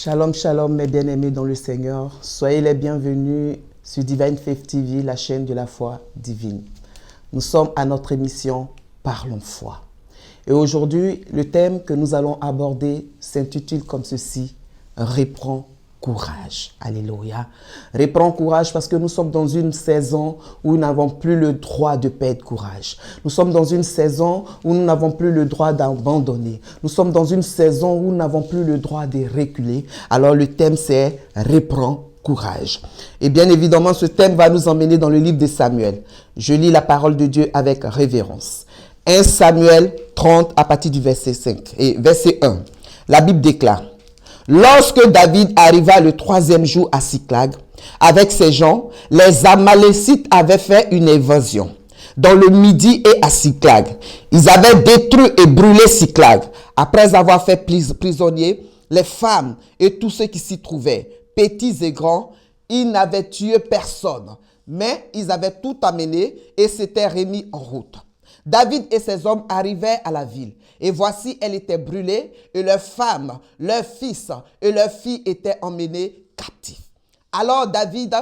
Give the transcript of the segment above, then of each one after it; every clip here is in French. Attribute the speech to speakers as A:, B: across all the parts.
A: Shalom, shalom mes bien-aimés dans le Seigneur. Soyez les bienvenus sur Divine Faith TV, la chaîne de la foi divine. Nous sommes à notre émission Parlons foi. Et aujourd'hui, le thème que nous allons aborder s'intitule comme ceci, Reprends courage. Alléluia. Reprends courage parce que nous sommes dans une saison où nous n'avons plus le droit de perdre courage. Nous sommes dans une saison où nous n'avons plus le droit d'abandonner. Nous sommes dans une saison où nous n'avons plus le droit de reculer. Alors le thème c'est Reprends courage. Et bien évidemment, ce thème va nous emmener dans le livre de Samuel. Je lis la parole de Dieu avec révérence. 1 Samuel 30 à partir du verset 5 et verset 1. La Bible déclare: Lorsque David arriva le 3e jour à Siklag, avec ses gens, les Amalécites avaient fait une invasion dans le Midi et à Siklag. Ils avaient détruit et brûlé Siklag. Après avoir fait prisonniers les femmes et tous ceux qui s'y trouvaient, petits et grands, ils n'avaient tué personne, mais ils avaient tout amené et s'étaient remis en route. David et ses hommes arrivaient à la ville, et voici, elle était brûlée, et leurs femmes, leurs fils et leurs filles étaient emmenés captifs. Alors David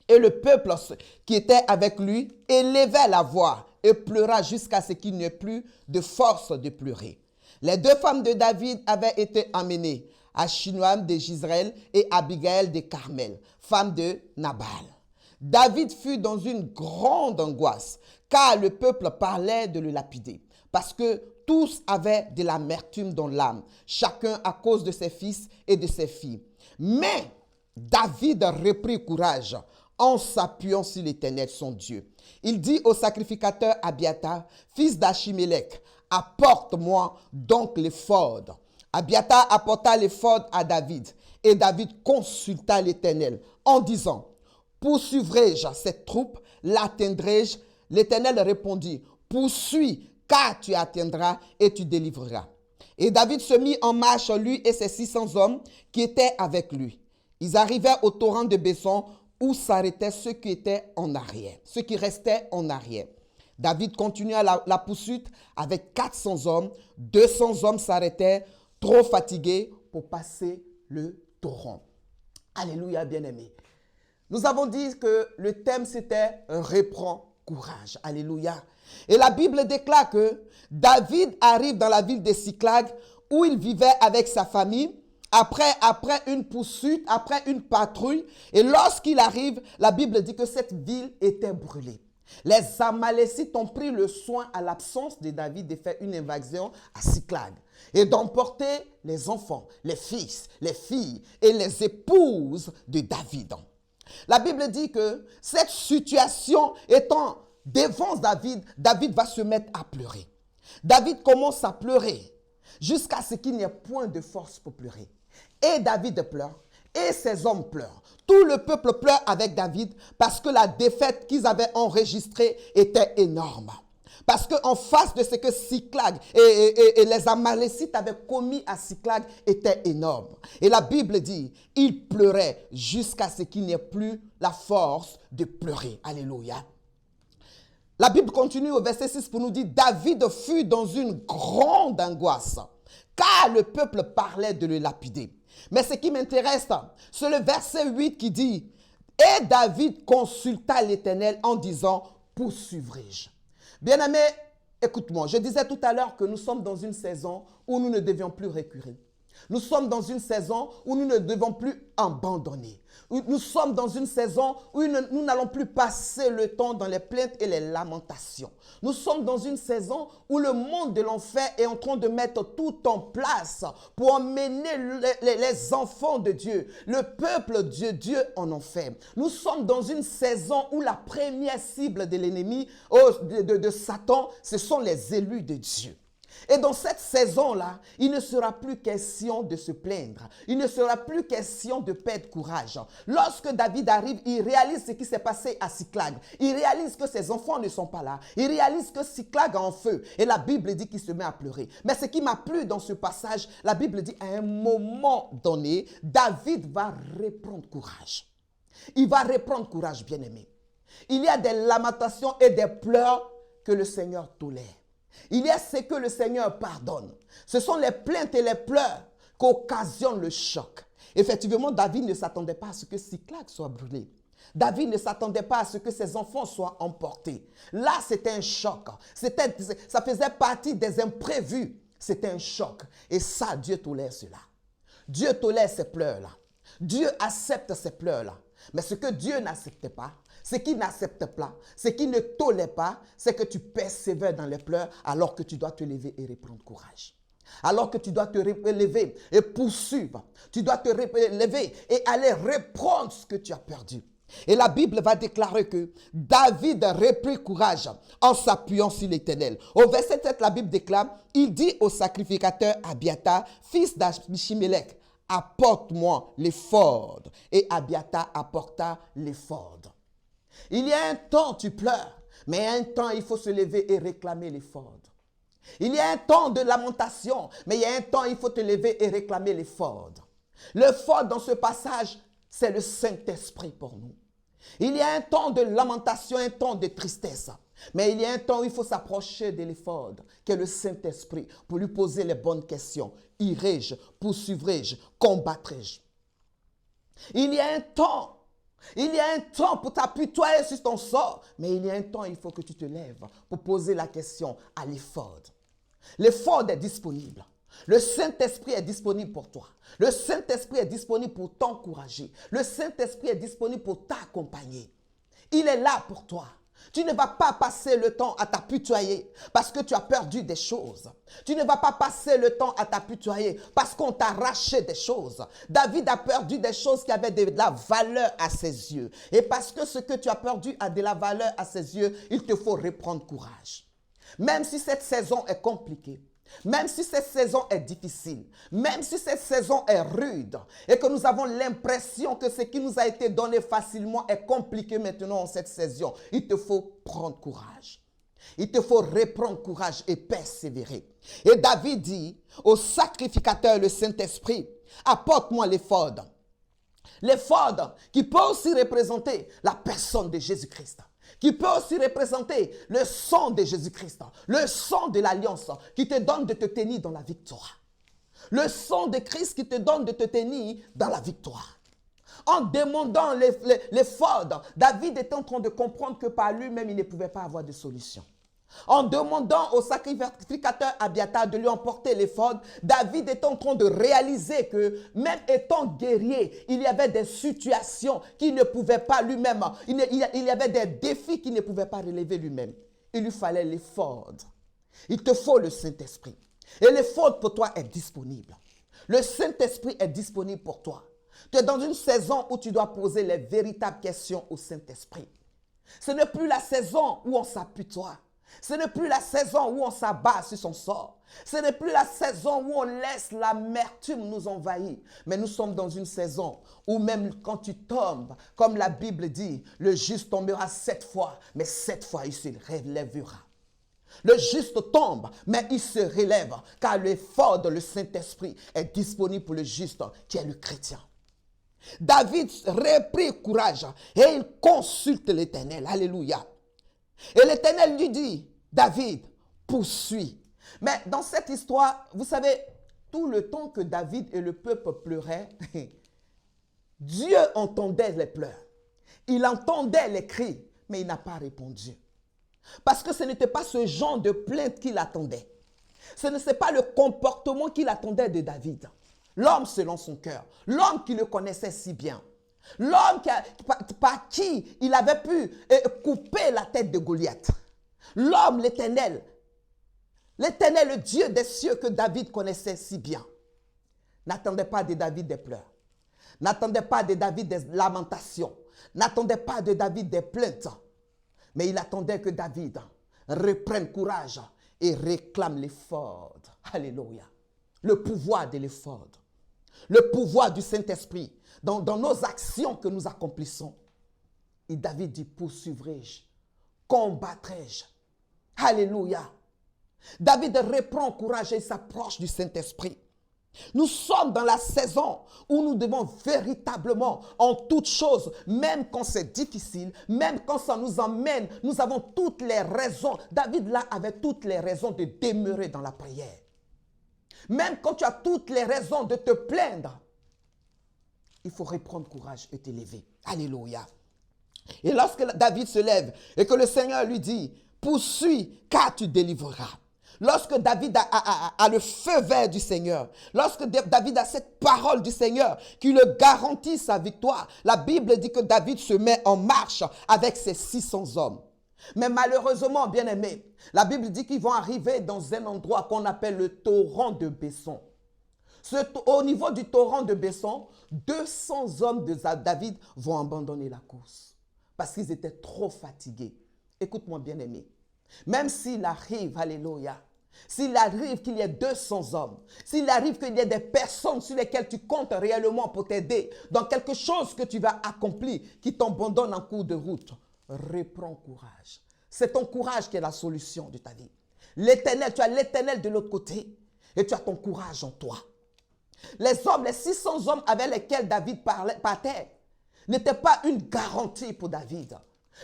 A: et le peuple qui était avec lui élevèrent la voix et pleura jusqu'à ce qu'il n'y ait plus de force de pleurer. Les deux femmes de David avaient été emmenées, Achinoam de Jezreel et Abigail de Carmel, femme de Nabal. David fut dans une grande angoisse, car le peuple parlait de le lapider, parce que tous avaient de l'amertume dans l'âme, chacun à cause de ses fils et de ses filles. Mais David reprit courage en s'appuyant sur l'Éternel, son Dieu. Il dit au sacrificateur Abiathar, fils d'Achimélec, apporte-moi donc l'éphod. Abiathar apporta l'éphod à David, et David consulta l'Éternel en disant: poursuivrai-je cette troupe? L'atteindrai-je? L'Éternel répondit: poursuis, car tu atteindras et tu délivreras. Et David se mit en marche, lui et ses 600 hommes qui étaient avec lui. Ils arrivèrent au torrent de Besson, où s'arrêtaient ceux qui étaient en arrière, ceux qui restaient en arrière. David continua la poursuite avec 400 hommes. 200 hommes s'arrêtaient, trop fatigués pour passer le torrent. Alléluia, bien-aimés. Nous avons dit que le thème c'était « Reprends courage ». Alléluia. Et la Bible déclare que David arrive dans la ville de Siklag où il vivait avec sa famille après une poursuite, après une patrouille. Et lorsqu'il arrive, la Bible dit que cette ville était brûlée. Les Amalécites ont pris le soin à l'absence de David de faire une invasion à Siklag et d'emporter les enfants, les fils, les filles et les épouses de David. La Bible dit que cette situation étant devant David, David va se mettre à pleurer. David commence à pleurer jusqu'à ce qu'il n'y ait point de force pour pleurer. Et David pleure, et ses hommes pleurent. Tout le peuple pleure avec David parce que la défaite qu'ils avaient enregistrée était énorme. Parce qu'en face de ce que Siklag et les Amalécites avaient commis à Siklag était énorme. Et la Bible dit, ils pleuraient jusqu'à ce qu'il n'y ait plus la force de pleurer. Alléluia. La Bible continue au verset 6 pour nous dire, David fut dans une grande angoisse, car le peuple parlait de le lapider. Mais ce qui m'intéresse, c'est le verset 8 qui dit, et David consulta l'Éternel en disant, poursuivrai-je? Bien-aimé, écoute-moi, je disais tout à l'heure que nous sommes dans une saison où nous ne devions plus reculer. Nous sommes dans une saison où nous ne devons plus abandonner. Nous sommes dans une saison où nous n'allons plus passer le temps dans les plaintes et les lamentations. Nous sommes dans une saison où le monde de l'enfer est en train de mettre tout en place pour emmener les enfants de Dieu, le peuple de Dieu en enfer. Nous sommes dans une saison où la première cible de l'ennemi, de Satan, ce sont les élus de Dieu. Et dans cette saison-là, il ne sera plus question de se plaindre. Il ne sera plus question de perdre courage. Lorsque David arrive, il réalise ce qui s'est passé à Siklag. Il réalise que ses enfants ne sont pas là. Il réalise que Siklag est en feu. Et la Bible dit qu'il se met à pleurer. Mais ce qui m'a plu dans ce passage, la Bible dit à un moment donné, David va reprendre courage. Il va reprendre courage, bien-aimé. Il y a des lamentations et des pleurs que le Seigneur tolère. Il y a ce que le Seigneur pardonne. Ce sont les plaintes et les pleurs qu'occasionne le choc. Effectivement, David ne s'attendait pas à ce que Siklag soit brûlé. David ne s'attendait pas à ce que ses enfants soient emportés. Là, c'était un choc. Ça faisait partie des imprévus. C'était un choc. Et ça, Dieu tolère cela. Dieu tolère ces pleurs-là. Dieu accepte ces pleurs-là. Mais ce que Dieu n'accepte pas, ce qu'il n'accepte pas, ce qu'il ne tolère pas, c'est que tu persévères dans les pleurs alors que tu dois te lever et reprendre courage. Alors que tu dois te relever et poursuivre. Tu dois te relever et aller reprendre ce que tu as perdu. Et la Bible va déclarer que David reprit courage en s'appuyant sur l'Éternel. Au verset 7, la Bible déclare, il dit au sacrificateur Abiathar, fils d'Achimelech, apporte-moi l'éphod. Et Abiathar apporta l'éphod. Il y a un temps, tu pleures, mais un temps, il faut se lever et réclamer l'éphod. Il y a un temps de lamentation, mais il y a un temps, il faut te lever et réclamer l'éphod. L'éphod, dans ce passage, c'est le Saint-Esprit pour nous. Il y a un temps de lamentation, un temps de tristesse. Mais il y a un temps où il faut s'approcher de l'éphod, qui est le Saint-Esprit, pour lui poser les bonnes questions. Irai-je, poursuivrai-je, combattrai-je? Il y a un temps. Il y a un temps pour t'apitoyer sur ton sort. Mais il y a un temps, il faut que tu te lèves pour poser la question à l'éphod. L'éphod est disponible. Le Saint-Esprit est disponible pour toi. Le Saint-Esprit est disponible pour t'encourager. Le Saint-Esprit est disponible pour t'accompagner. Il est là pour toi. Tu ne vas pas passer le temps à t'apitoyer parce que tu as perdu des choses. Tu ne vas pas passer le temps à t'apitoyer parce qu'on t'a arraché des choses. David a perdu des choses qui avaient de la valeur à ses yeux. Et parce que ce que tu as perdu a de la valeur à ses yeux, il te faut reprendre courage. Même si cette saison est compliquée, même si cette saison est difficile, même si cette saison est rude et que nous avons l'impression que ce qui nous a été donné facilement est compliqué maintenant en cette saison, il te faut prendre courage. Il te faut reprendre courage et persévérer. Et David dit au sacrificateur, le Saint-Esprit, apporte-moi l'éphod. L'éphod qui peut aussi représenter la personne de Jésus-Christ, qui peut aussi représenter le sang de Jésus-Christ, le sang de l'alliance qui te donne de te tenir dans la victoire. Le sang de Christ qui te donne de te tenir dans la victoire. En demandant l'éphod, David est en train de comprendre que par lui-même, il ne pouvait pas avoir de solution. En demandant au sacrificateur Abiathar de lui emporter l'éphod, David est en train de réaliser que même étant guerrier, il y avait des situations qu'il ne pouvait pas lui-même. Il y avait des défis qu'il ne pouvait pas relever lui-même. Il lui fallait l'éphod. Il te faut le Saint-Esprit. Et l'éphod pour toi est disponible. Le Saint-Esprit est disponible pour toi. Tu es dans une saison où tu dois poser les véritables questions au Saint-Esprit. Ce n'est plus la saison où on s'apitoie. Ce n'est plus la saison où on s'abat sur son sort. Ce n'est plus la saison où on laisse l'amertume nous envahir. Mais nous sommes dans une saison où même quand tu tombes, comme la Bible dit, le juste tombera 7 fois, mais 7 fois il se relèvera. Le juste tombe, mais il se relève, car l'effort de le Saint-Esprit est disponible pour le juste, qui est le chrétien. David reprit courage et il consulte l'Éternel. Alléluia. Et l'Éternel lui dit, David, poursuis. Mais dans cette histoire, vous savez, tout le temps que David et le peuple pleuraient, Dieu entendait les pleurs. Il entendait les cris, mais il n'a pas répondu. Parce que ce n'était pas ce genre de plainte qu'il attendait. Ce n'est pas le comportement qu'il attendait de David. L'homme selon son cœur. L'homme qui le connaissait si bien. L'homme par qui il avait pu couper la tête de Goliath. L'homme, l'Éternel. L'Éternel, le Dieu des cieux que David connaissait si bien. N'attendait pas de David des pleurs. N'attendait pas de David des lamentations. N'attendait pas de David des plaintes. Mais il attendait que David reprenne courage et réclame l'éphod. Alléluia. Le pouvoir de l'éphod. Le pouvoir du Saint-Esprit dans nos actions que nous accomplissons. Et David dit, poursuivrai-je, combattrai-je. Alléluia. David reprend courage et s'approche du Saint-Esprit. Nous sommes dans la saison où nous devons véritablement, en toutes choses, même quand c'est difficile, même quand ça nous emmène, nous avons toutes les raisons. David là avait toutes les raisons de demeurer dans la prière. Même quand tu as toutes les raisons de te plaindre, il faut reprendre courage et t'élever. Alléluia. Et lorsque David se lève et que le Seigneur lui dit, poursuis car tu délivreras. Lorsque David a le feu vert du Seigneur, lorsque David a cette parole du Seigneur qui le garantit sa victoire, la Bible dit que David se met en marche avec ses 600 hommes. Mais malheureusement, bien aimé, la Bible dit qu'ils vont arriver dans un endroit qu'on appelle le torrent de Besson. Au niveau du torrent de Besson, 200 hommes de David vont abandonner la course parce qu'ils étaient trop fatigués. Écoute-moi bien aimé, même s'il arrive, alléluia, s'il arrive qu'il y ait 200 hommes, s'il arrive qu'il y ait des personnes sur lesquelles tu comptes réellement pour t'aider dans quelque chose que tu vas accomplir qui t'abandonne en cours de route, reprends courage. C'est ton courage qui est la solution de ta vie. L'Éternel, tu as l'Éternel de l'autre côté et tu as ton courage en toi. Les hommes, les 600 hommes avec lesquels David partait, n'étaient pas une garantie pour David.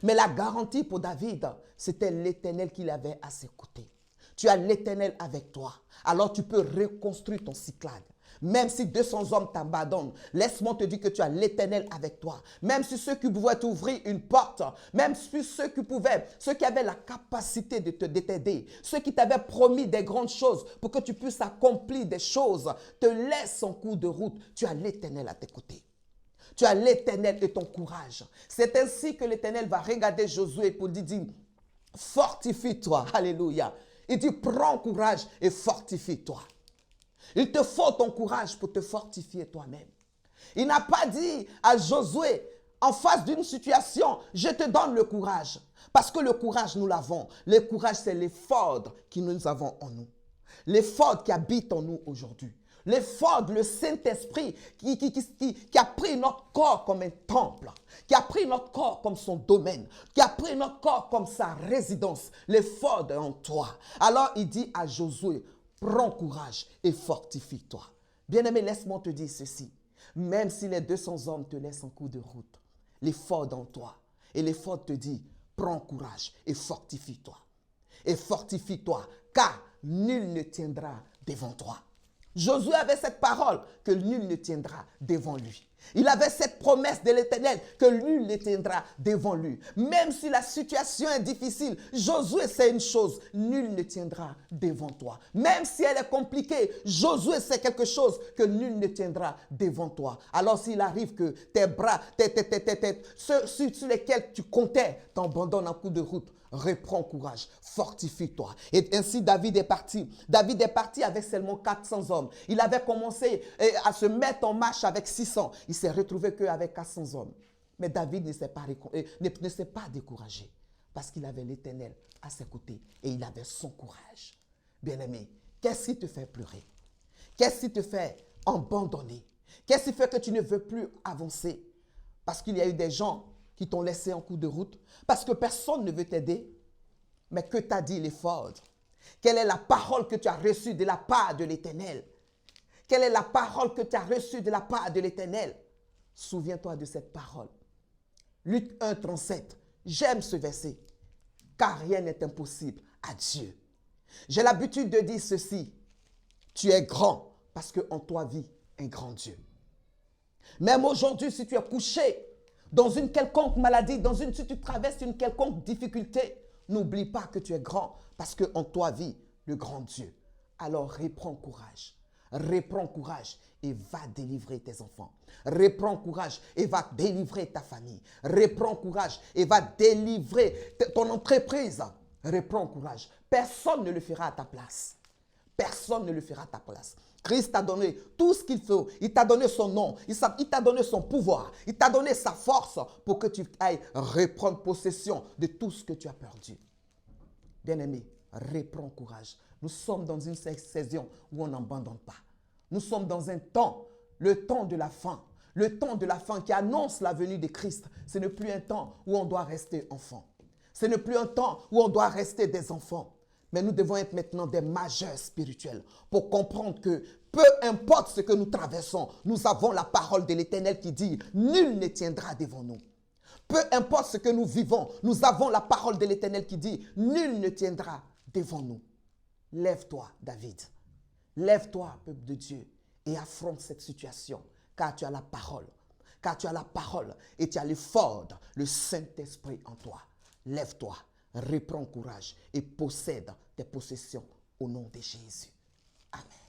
A: Mais la garantie pour David, c'était l'Éternel qu'il avait à ses côtés. Tu as l'Éternel avec toi. Alors tu peux reconstruire ton Cyclade. Même si 200 hommes t'abandonnent, laisse-moi te dire que tu as l'Éternel avec toi. Même si ceux qui pouvaient t'ouvrir une porte, même si ceux qui avaient la capacité de t'aider, ceux qui t'avaient promis des grandes choses pour que tu puisses accomplir des choses, te laissent en cours de route, tu as l'Éternel à tes côtés. Tu as l'Éternel et ton courage. C'est ainsi que l'Éternel va regarder Josué pour lui dire, fortifie-toi, alléluia. Il dit, prends courage et fortifie-toi. Il te faut ton courage pour te fortifier toi-même. Il n'a pas dit à Josué, en face d'une situation, je te donne le courage. Parce que le courage, nous l'avons. Le courage, c'est l'effort que nous avons en nous. L'effort qui habite en nous aujourd'hui. L'effort, le Saint-Esprit qui a pris notre corps comme un temple, qui a pris notre corps comme son domaine, qui a pris notre corps comme sa résidence. L'effort est en toi. Alors il dit à Josué, prends courage et fortifie-toi. Bien-aimé, laisse-moi te dire ceci. Même si les 200 hommes te laissent en cours de route, l'effort dans toi. Et l'effort te dit, prends courage et fortifie-toi. Et fortifie-toi, car nul ne tiendra devant toi. Josué avait cette parole que nul ne tiendra devant lui. Il avait cette promesse de l'Éternel que nul ne tiendra devant lui. Même si la situation est difficile, Josué sait une chose, nul ne tiendra devant toi. Même si elle est compliquée, Josué sait quelque chose que nul ne tiendra devant toi. Alors s'il arrive que tes bras, ceux sur lesquels tu comptais t'abandonnent en cours de route, reprends courage, fortifie-toi. Et ainsi David est parti. David est parti avec seulement 400 hommes. Il avait commencé à se mettre en marche avec 600. Il s'est retrouvé qu'avec 400 hommes. Mais David ne s'est pas découragé parce qu'il avait l'Éternel à ses côtés et il avait son courage. Bien-aimé, qu'est-ce qui te fait pleurer? Qu'est-ce qui te fait abandonner? Qu'est-ce qui fait que tu ne veux plus avancer? Parce qu'il y a eu des gens qui t'ont laissé en cours de route, parce que personne ne veut t'aider. Mais que t'a dit l'effort? Quelle est la parole que tu as reçue de la part de l'Éternel? Quelle est la parole que tu as reçue de la part de l'Éternel? Souviens-toi de cette parole. Luc 1, 37. J'aime ce verset. Car rien n'est impossible à Dieu. J'ai l'habitude de dire ceci. Tu es grand parce qu'en toi vit un grand Dieu. Même aujourd'hui, si tu es couché dans une quelconque maladie, si tu traverses une quelconque difficulté, n'oublie pas que tu es grand parce qu'en toi vit le grand Dieu. Alors reprends courage. Reprends courage et va délivrer tes enfants. Reprends courage et va délivrer ta famille. Reprends courage et va délivrer ton entreprise. Reprends courage. Personne ne le fera à ta place. Personne ne le fera à ta place. Christ t'a donné tout ce qu'il faut. Il t'a donné son nom. Il t'a donné son pouvoir. Il t'a donné sa force pour que tu ailles reprendre possession de tout ce que tu as perdu. Bien-aimé, reprends courage. Nous sommes dans une saison où on n'abandonne pas. Nous sommes dans un temps, le temps de la fin. Le temps de la fin qui annonce la venue de Christ. Ce n'est plus un temps où on doit rester enfant. Ce n'est plus un temps où on doit rester des enfants. Mais nous devons être maintenant des majeurs spirituels pour comprendre que peu importe ce que nous traversons, nous avons la parole de l'Éternel qui dit « Nul ne tiendra devant nous ». Peu importe ce que nous vivons, nous avons la parole de l'Éternel qui dit « Nul ne tiendra devant nous ». Lève-toi, David. Lève-toi, peuple de Dieu, et affronte cette situation, car tu as la parole. Car tu as la parole et tu as l'effort, le Saint-Esprit en toi. Lève-toi, reprends courage et possède tes possessions au nom de Jésus. Amen.